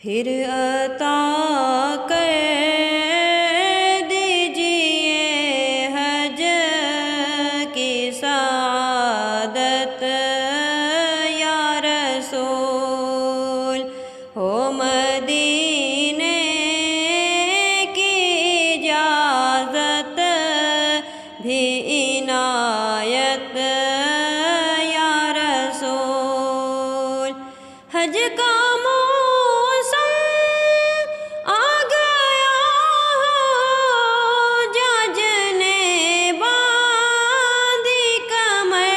پھر عطا کر دیجئے حج کی سعادت یا رسول، ہو مدینے کی اجازت بھی عنایت یا رسول۔ حج کا موسم آ گیا ہو، جج نے باندھی کمر،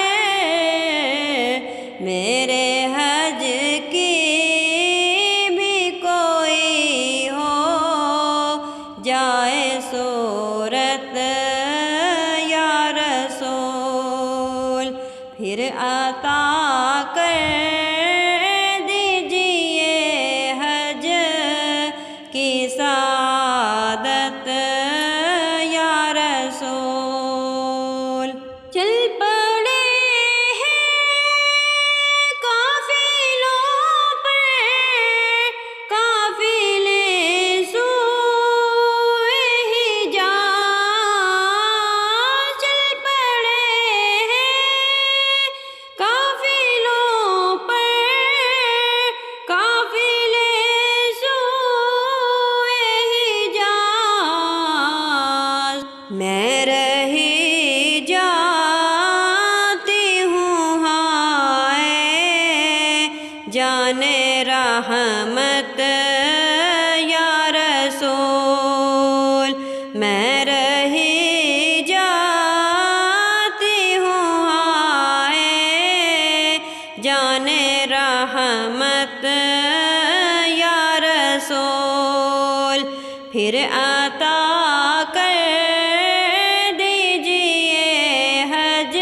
میرے حج کی بھی کوئی ہو جائے صورت یا رسول، پھر عطا کر دیجئے حج کی سعادت یا رسول۔ چل پڑے ہیں قافلوں پر قافلے سوئے حجاز، چل پڑے ہیں قافلوں پر قافلے سوئے حجاز، میں رہی جاتی ہوں ہائے جانے رحمت یا رسول، میں رہی جاتی ہوں ہائے جانے رحمت یا رسول، پھر عطا کر دیجئے حج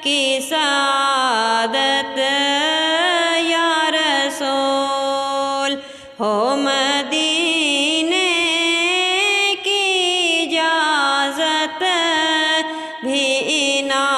کی سعادت یا رسول، ہو مدینے کی اجازت بھی عنایت